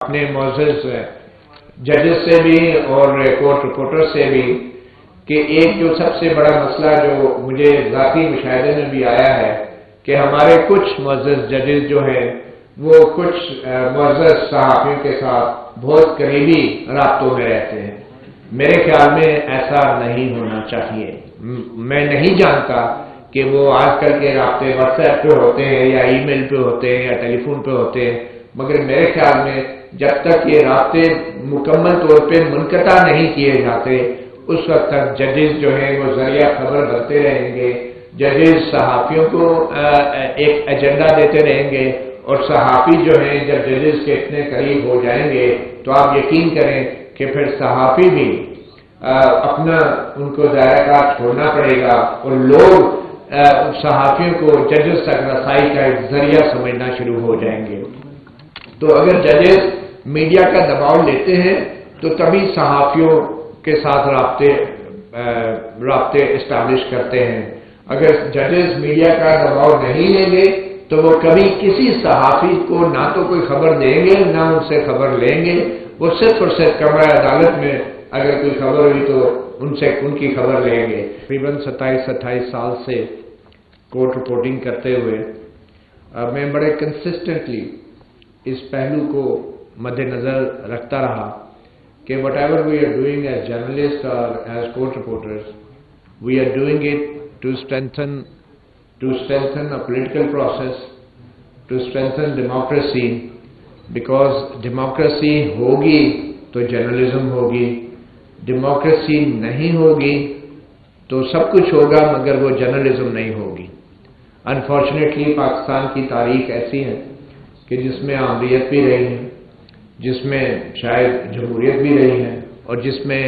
اپنے معزز ججز سے بھی اور کورٹ رپورٹر سے بھی کہ ایک جو سب سے بڑا مسئلہ جو مجھے ذاتی مشاہدے میں بھی آیا ہے کہ ہمارے کچھ معزز ججز جو ہیں وہ کچھ معزز صحافیوں کے ساتھ بہت قریبی رابطوں میں رہتے ہیں. میرے خیال میں ایسا نہیں ہونا چاہیے. میں نہیں جانتا کہ وہ آج کل کے رابطے واٹس ایپ پہ ہوتے ہیں یا ای میل پہ ہوتے ہیں یا ٹیلی فون پہ ہوتے ہیں، مگر میرے خیال میں جب تک یہ رابطے مکمل طور پہ منقطع نہیں کیے جاتے اس وقت تک ججز جو ہیں وہ ذریعہ خبر بنتے رہیں گے. ججز صحافیوں کو ایک ایجنڈا دیتے رہیں گے اور صحافی جو ہیں جب ججز کے اتنے قریب ہو جائیں گے تو آپ یقین کریں کہ پھر صحافی بھی اپنا ان کو دائرہ کار چھوڑنا پڑے گا اور لوگ صحافیوں کو ججز تک رسائی کا ایک ذریعہ سمجھنا شروع ہو جائیں گے. تو اگر ججز میڈیا کا دباؤ لیتے ہیں تو تبھی صحافیوں کے ساتھ رابطے اسٹیبلش کرتے ہیں. اگر ججز میڈیا کا دباؤ نہیں لیں گے تو وہ کبھی کسی صحافی کو نہ تو کوئی خبر دیں گے نہ ان سے خبر لیں گے. وہ صرف اور صرف کمرہ عدالت میں اگر کوئی خبر ہوئی تو ان کی خبر لیں گے. تقریباً 27-28 سال سے کورٹ رپورٹنگ کرتے ہوئے میں بڑے کنسسٹنٹلی اس پہلو کو مد نظر رکھتا رہا کہ whatever we are doing as journalist اور as court reporters we are doing it to strengthen a political process, to strengthen democracy, because democracy ہوگی تو جرنلزم ہوگی، ڈیموکریسی نہیں ہوگی تو سب کچھ ہوگا مگر وہ جرنلزم نہیں ہوگی. انفارچونیٹلی پاکستان کی تاریخ ایسی ہے کہ جس میں عامریت بھی رہی ہے، جس میں شاید جمہوریت بھی رہی ہے اور جس میں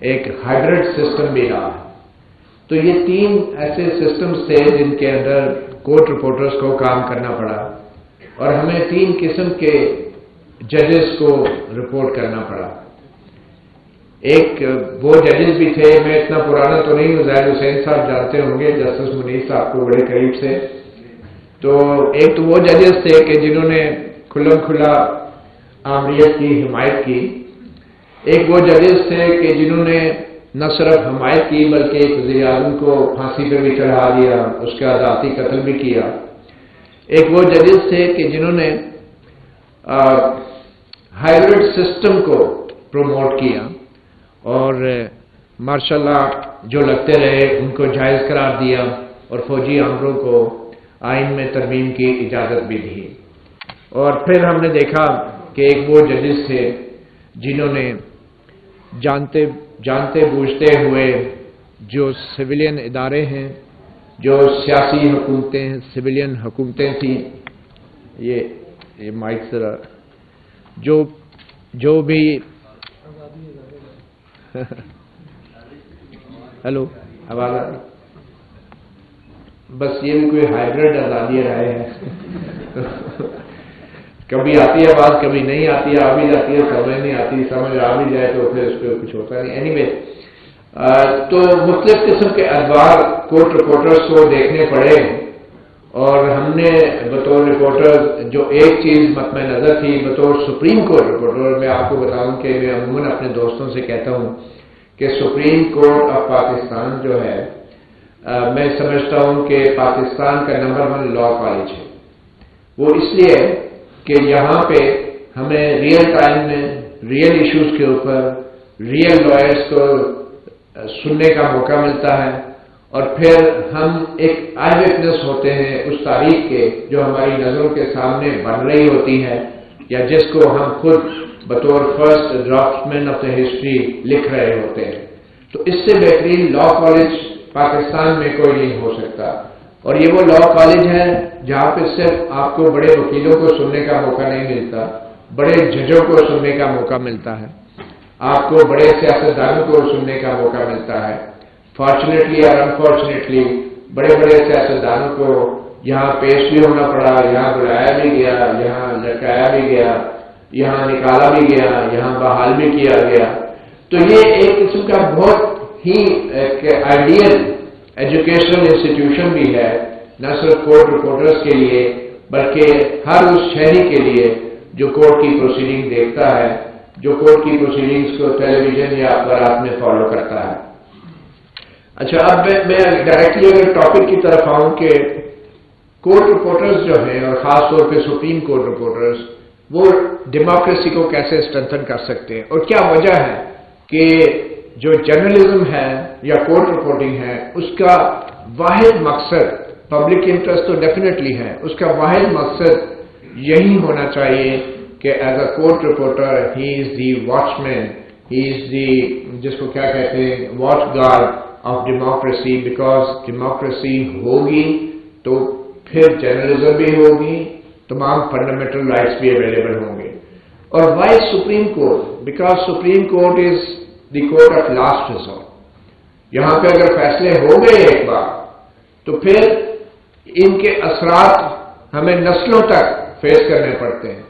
ایک ہائبرڈ سسٹم بھی رہا ہے. تو یہ تین ایسے سسٹمز تھے جن کے اندر کورٹ رپورٹرز کو کام کرنا پڑا اور ہمیں تین قسم کے ججز کو رپورٹ کرنا پڑا. ایک وہ ججز بھی تھے، میں اتنا پرانا تو نہیں ہوں، زاہد حسین صاحب جانتے ہوں گے، جسٹس منیر صاحب کو بڑے قریب سے. تو ایک تو وہ ججز تھے کہ جنہوں نے کھلم کھلا عامریت کی حمایت کی. ایک وہ ججز تھے کہ جنہوں نے نہ صرف حمایت کی بلکہ ایک وزیر اعظم کو پھانسی پہ بھی چڑھا دیا، اس کا ذاتی قتل بھی کیا. ایک وہ ججز تھے کہ جنہوں نے ہائبرڈ سسٹم کو پروموٹ کیا اور ماشاءاللہ جو لگتے رہے ان کو جائز قرار دیا اور فوجی امروں کو آئین میں ترمیم کی اجازت بھی دی. اور پھر ہم نے دیکھا کہ ایک وہ ججز تھے جنہوں نے جانتے بوجھتے ہوئے جو سویلین ادارے ہیں، جو سیاسی حکومتیں ہیں، سویلین حکومتیں تھیں، یہ مائک ذرا جو بھی ہیلو آواز آ رہی؟ بس یہ بھی کوئی ہائبرڈ آزادی رائے ہے. کبھی آتی ہے آواز، کبھی نہیں آتی ہے، آ بھی جاتی ہے، سمجھ نہیں آتی، سمجھ آ بھی جائے تو پھر اس پہ کچھ ہوتا نہیں. اینی وے تو مختلف قسم کے ادوار کورٹ رپورٹرز کو دیکھنے پڑے اور ہم نے بطور رپورٹر جو ایک چیز مد نظر تھی بطور سپریم کورٹ رپورٹر، میں آپ کو بتاؤں کہ میں عموماً اپنے دوستوں سے کہتا ہوں کہ سپریم کورٹ آف پاکستان جو ہے میں سمجھتا ہوں کہ پاکستان کا نمبر 1 لاء کالج ہے. وہ اس لیے کہ یہاں پہ ہمیں ریئل ٹائم میں ریئل ایشوز کے اوپر ریئل لائرز کو سننے کا موقع ملتا ہے اور پھر ہم ایک آئی وٹنس ہوتے ہیں اس تاریخ کے جو ہماری نظروں کے سامنے بن رہی ہوتی ہے یا جس کو ہم خود بطور فرسٹ ڈرافٹمین آف دا ہسٹری لکھ رہے ہوتے ہیں. تو اس سے بہترین لاء کالج پاکستان میں کوئی نہیں ہو سکتا. اور یہ وہ لاء کالج ہے جہاں پہ صرف آپ کو بڑے وکیلوں کو سننے کا موقع نہیں ملتا، بڑے ججوں کو سننے کا موقع ملتا ہے، آپ کو بڑے سیاستدانوں کو سننے کا موقع ملتا ہے. فارچونیٹلی اور انفارچونیٹلی بڑے بڑے سیاستدانوں کو یہاں پیش بھی ہونا پڑا، یہاں بلایا بھی گیا، یہاں لٹکایا بھی گیا، یہاں نکالا بھی گیا، یہاں بحال بھی کیا گیا. تو یہ ایک قسم کا بہت ہی آئیڈیل ایجوکیشنل انسٹیٹیوشن بھی ہے، نہ صرف کورٹ رپورٹرز کے لیے بلکہ ہر اس شہری کے لیے جو کورٹ کی پروسیڈنگ دیکھتا ہے، جو کورٹ کی پروسیڈنگز کو ٹیلی ویژن یا اخبارات میں فالو کرتا ہے۔ اچھا، اب میں ڈائریکٹلی اگر ٹاپک کی طرف آؤں کہ کورٹ رپورٹرز جو ہیں، اور خاص طور پہ سپریم کورٹ رپورٹرز، وہ ڈیموکریسی کو کیسے اسٹرینتھن کر سکتے ہیں، اور کیا وجہ ہے کہ جو جرنلزم ہے یا کورٹ رپورٹنگ ہے اس کا واحد مقصد، پبلک انٹرسٹ تو ڈیفینیٹلی ہے، اس کا واحد مقصد یہی ہونا چاہیے کہ as a court reporter he is the watchman he, is از دی، جس کو کیا کہتے ہیں، watch guard of democracy, because democracy ہوگی تو پھر جرنلزم بھی ہوگی، تمام فنڈامنٹل رائٹس بھی اویلیبل ہوں گے۔ اور why supreme court? Because supreme court is the court of last resort. یہاں پہ اگر فیصلے ہو گئے ایک بار تو پھر ان کے اثرات ہمیں نسلوں تک فیس کرنے پڑتے ہیں۔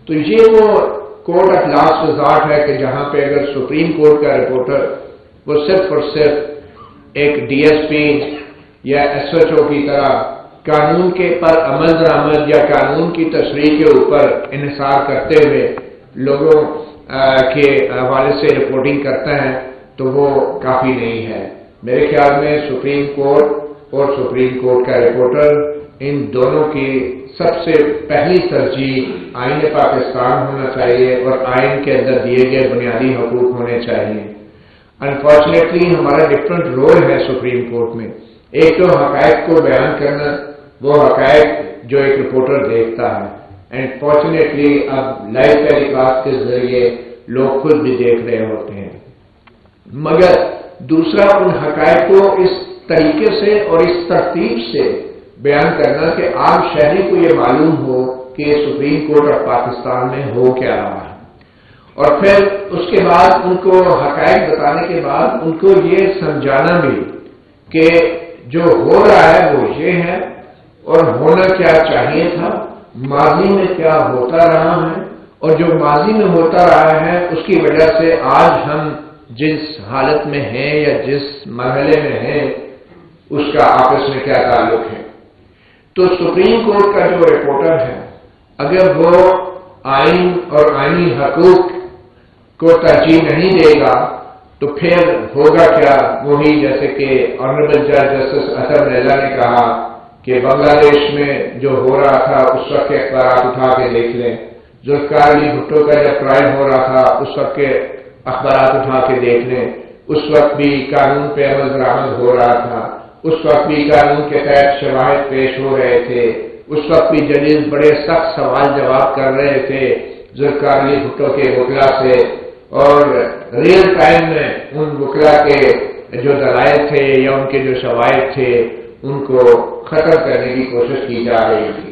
تو یہ وہ کورٹ آف لاسٹ ریزورٹ ہے کہ جہاں پہ اگر سپریم کورٹ کا رپورٹر وہ صرف اور صرف ایک ڈی ایس پی یا ایس ایچ او کی طرح قانون کے پر عمل درآمد یا قانون کی تشریح کے اوپر انحصار کرتے ہوئے لوگوں کے حوالے سے رپورٹنگ کرتا ہے تو وہ کافی نہیں ہے۔ میرے خیال میں سپریم کورٹ اور سپریم کورٹ کا رپورٹر، ان دونوں کی سب سے پہلی ترجیح آئین پاکستان ہونا چاہیے اور آئین کے اندر دیے گئے بنیادی حقوق ہونے چاہیے۔ انفارچونیٹلی ہمارا ڈفرینٹ رول ہے سپریم کورٹ میں، ایک تو حقائق کو بیان کرنا، وہ حقائق جو ایک رپورٹر دیکھتا ہے، اینڈ فارچونیٹلی اب لائیو ٹیلی کاسٹ کے ذریعے لوگ خود بھی دیکھ رہے ہوتے ہیں، مگر دوسرا ان حقائق کو اس طریقے سے اور اس ترتیب سے بیان کرنا کہ عام شہری کو یہ معلوم ہو کہ سپریم کورٹ آف پاکستان میں ہو کیا رہا ہے، اور پھر اس کے بعد ان کو حقائق بتانے کے بعد ان کو یہ سمجھانا بھی کہ جو ہو رہا ہے وہ یہ ہے اور ہونا کیا چاہیے تھا، ماضی میں کیا ہوتا رہا ہے، اور جو ماضی میں ہوتا رہا ہے اس کی وجہ سے آج ہم جس حالت میں ہیں یا جس مرحلے میں ہیں اس کا آپس میں کیا تعلق ہے۔ تو سپریم کورٹ کا جو رپورٹر ہے اگر وہ آئین اور آئینی حقوق کو ترجیح نہیں دے گا تو پھر ہوگا کیا؟ وہی جیسے کہ آنریبل جج جسٹس اطہر نیلا نے کہا کہ بنگلہ دیش میں جو ہو رہا تھا اس وقت کے اخبارات اٹھا کے دیکھ لیں، ذوالفقار علی بھٹو کا جب ٹرائل ہو رہا تھا اس وقت کے اخبارات اٹھا کے دیکھ لیں، اس وقت بھی قانون پہ عمل درآمد ہو رہا تھا، اس وقت بھی قانون کے تحت شواہد پیش ہو رہے تھے، اس وقت بھی ججز بڑے سخت سوال جواب کر رہے تھے ذوالفقار علی بھٹو کے وکلا سے، اور ریئل ٹائم میں ان وکلا کے جو دلائل تھے یا ان کے جو شواہد تھے ان کو ختم کرنے کی کوشش کی جا رہی تھی۔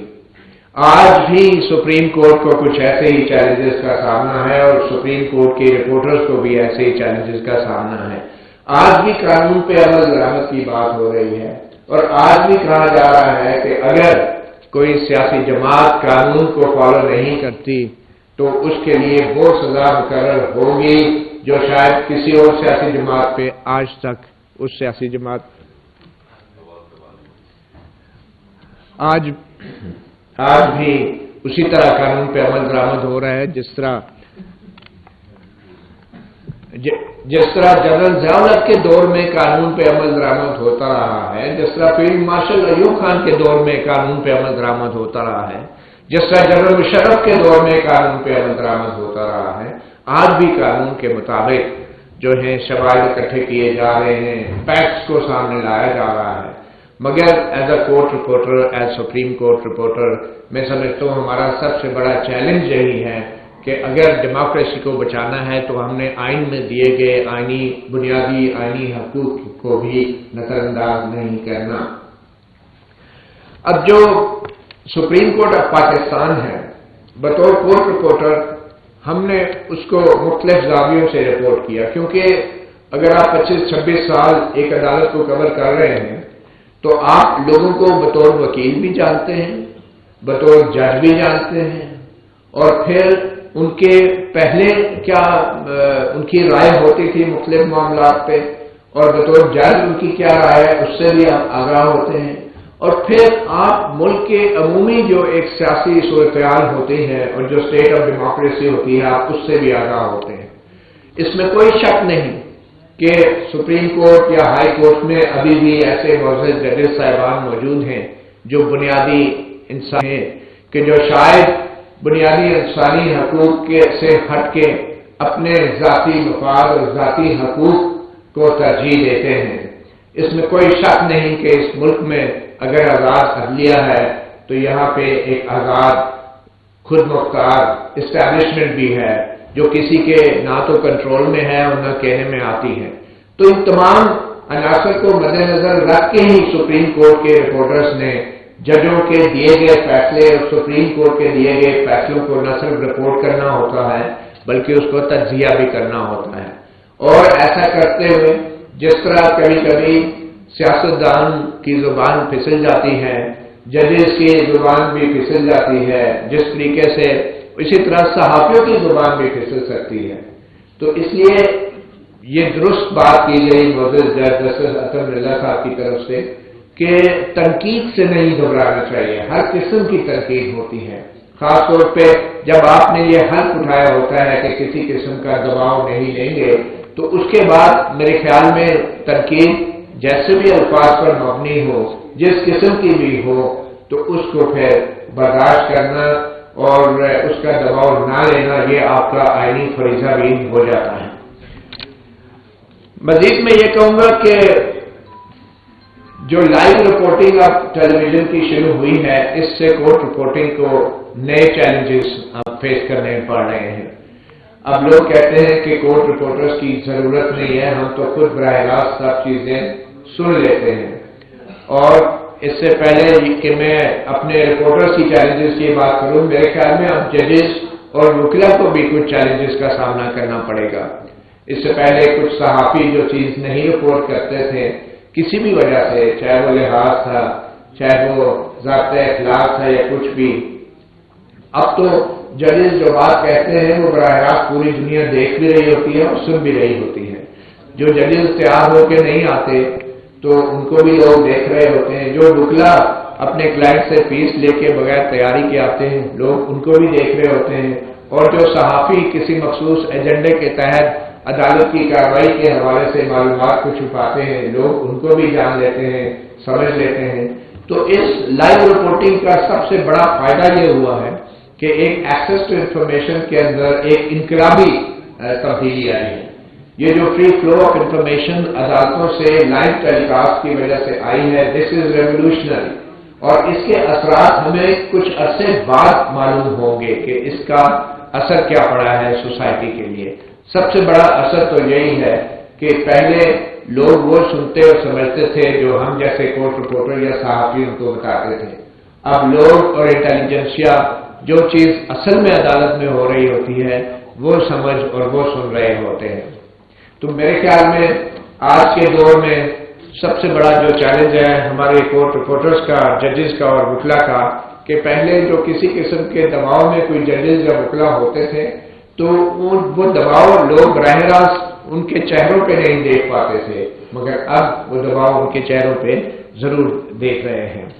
آج بھی سپریم کورٹ کو کچھ ایسے ہی چیلنجز کا سامنا ہے اور سپریم کورٹ کے رپورٹرز کو بھی ایسے ہی چیلنجز کا سامنا ہے۔ آج بھی قانون پہ عمل درآمد کی بات ہو رہی ہے اور آج بھی کہا جا رہا ہے کہ اگر کوئی سیاسی جماعت قانون کو فالو نہیں کرتی تو اس کے لیے وہ سزا مقرر ہوگی جو شاید کسی اور سیاسی جماعت پہ آج تک اس سیاسی جماعت آج بھی اسی طرح قانون پہ عمل درآمد ہو رہا ہے جس طرح جنرل ضیاء کے دور میں قانون پہ عمل درآمد ہوتا رہا ہے، جس طرح فیلڈ مارشل ایوب خان کے دور میں قانون پہ عمل درآمد ہوتا رہا ہے، جس طرح جنرل مشرف کے دور میں قانون پہ عمل درآمد ہوتا رہا ہے، آج بھی قانون کے مطابق جو ہیں شواہد اکٹھے کیے جا رہے ہیں، فیکٹس کو سامنے لایا جا رہا ہے۔ مگر as a court reporter, as supreme court reporter, میں سمجھتا ہوں ہمارا سب سے بڑا چیلنج یہی ہے کہ اگر ڈیموکریسی کو بچانا ہے تو ہم نے آئین میں دیے گئے بنیادی آئینی حقوق کو بھی نظر انداز نہیں کرنا۔ اب جو سپریم کورٹ آف پاکستان ہے بطور کورٹ رپورٹر ہم نے اس کو مختلف زاویوں سے رپورٹ کیا، کیونکہ اگر آپ 25-26 سال ایک عدالت کو کور کر رہے ہیں تو آپ لوگوں کو بطور وکیل بھی جانتے ہیں، بطور جج بھی جانتے ہیں، اور پھر ان کے پہلے کیا ان کی رائے ہوتی تھی مختلف معاملات پہ، اور بطور جج ان کی کیا رائے ہے اس سے بھی آپ آگاہ ہوتے ہیں، اور پھر آپ ملک کے عمومی جو ایک سیاسی صورتحال ہوتی ہے اور جو اسٹیٹ آف ڈیموکریسی ہوتی ہے آپ اس سے بھی آگاہ ہوتے ہیں۔ اس میں کوئی شک نہیں کہ سپریم کورٹ یا ہائی کورٹ میں ابھی بھی ایسے معزز ججز صاحبان موجود ہیں جو بنیادی انسان ہیں کہ جو شاید بنیادی انسانی حقوق سے ہٹ کے اپنے ذاتی مفاد اور ذاتی حقوق کو ترجیح دیتے ہیں۔ اس میں کوئی شک نہیں کہ اس ملک میں اگر آزاد عدلیہ ہے تو یہاں پہ ایک آزاد خود مختار اسٹیبلشمنٹ بھی ہے جو کسی کے نہ تو کنٹرول میں ہے اور نہ کہنے میں آتی ہے۔ تو ان تمام عناصر کو مد نظر رکھ کے ہی سپریم کورٹ کے رپورٹرز نے ججوں کے دیے گئے فیصلے اور سپریم کورٹ کے دیے گئے فیصلوں کو نہ صرف رپورٹ کرنا ہوتا ہے بلکہ اس کو تجزیہ بھی کرنا ہوتا ہے۔ اور ایسا کرتے ہوئے جس طرح کبھی کبھی سیاستدان کی زبان پھسل جاتی ہے، ججز کی زبان بھی پھسل جاتی ہے، جس طریقے سے اسی طرح صحافیوں کی زبان بھی پھسل سکتی ہے۔ تو اس لیے یہ درست بات کی گئی معزز جج جسٹس اطہر ملہ صاحب کی طرف سے کہ تنقید سے نہیں گھبرانا چاہیے، ہر قسم کی تنقید ہوتی ہے، خاص طور پہ جب آپ نے یہ حلف اٹھایا ہوتا ہے کہ کسی قسم کا دباؤ نہیں لیں گے تو اس کے بعد میرے خیال میں تنقید جیسے بھی الفاظ پر مبنی ہو، جس قسم کی بھی ہو، تو اس کو پھر برداشت کرنا اور اس کا دباؤ نہ لینا یہ آپ کا آئینی فریضہ بھی ہو جاتا ہے۔ مزید میں یہ کہوں گا کہ جو لائیو رپورٹنگ اب ٹیلی ویژن کی شروع ہوئی ہے اس سے کورٹ رپورٹنگ کو نئے چیلنجز فیس کرنے پڑ رہے ہیں۔ اب لوگ کہتے ہیں کہ کورٹ رپورٹرز کی ضرورت نہیں ہے، ہم تو خود براہ راست سب چیزیں سن لیتے ہیں۔ اور اس سے پہلے کہ میں اپنے رپورٹرز کی چیلنجز کی بات کروں، میرے خیال میں اب ججز اور وکلا کو بھی کچھ چیلنجز کا سامنا کرنا پڑے گا۔ اس سے پہلے کچھ صحافی جو چیز نہیں رپورٹ کرتے تھے کسی بھی وجہ سے، چاہے وہ لحاظ تھا، چاہے وہ ضابطۂ اخلاق تھا یا کچھ بھی، اب تو ججز جو بات کہتے ہیں وہ براہ راست پوری دنیا دیکھ بھی رہی ہوتی ہے اور سن بھی رہی ہوتی ہے۔ جو ججز تیار ہو کے نہیں آتے تو ان کو بھی لوگ دیکھ رہے ہوتے ہیں، جو وکلا اپنے کلائنٹ سے فیس لے کے بغیر تیاری کے آتے ہیں لوگ ان کو بھی دیکھ رہے ہوتے ہیں، اور جو صحافی کسی مخصوص ایجنڈے کے تحت عدالت کی کارروائی کے حوالے سے معلومات کو چھپاتے ہیں لوگ ان کو بھی جان لیتے ہیں، سمجھ لیتے ہیں۔ تو اس لائیو رپورٹنگ کا سب سے بڑا فائدہ یہ ہوا ہے کہ ایک ایکسیس ٹو انفارمیشن کے اندر ایک انقلابی تبدیلی آئی ہے۔ یہ جو فری فلو آف انفارمیشن عدالتوں سے لائیو ٹیلی کاسٹ کی وجہ سے آئی ہے، دس از ریولیوشنری، اور اس کے اثرات ہمیں کچھ عرصے بعد معلوم ہوں گے کہ اس کا اثر کیا پڑا ہے سوسائٹی کے لیے۔ سب سے بڑا اثر تو یہی ہے کہ پہلے لوگ وہ سنتے اور سمجھتے تھے جو ہم جیسے کورٹ رپورٹر یا صحافی ان کو بتاتے تھے، اب لوگ اور انٹیلیجنسیا جو چیز اصل میں عدالت میں ہو رہی ہوتی ہے وہ سمجھ اور وہ سن رہے ہوتے ہیں۔ تو میرے خیال میں آج کے دور میں سب سے بڑا جو چیلنج ہے ہمارے کورٹ رپورٹرز کا، ججز کا اور وکلا کا، کہ پہلے جو کسی قسم کے دباؤ میں کوئی ججز یا وکلا ہوتے تھے تو وہ دباؤ لوگ براہ راست ان کے چہروں پہ نہیں دیکھ پاتے تھے، مگر اب وہ دباؤ ان کے چہروں پہ ضرور دیکھ رہے ہیں۔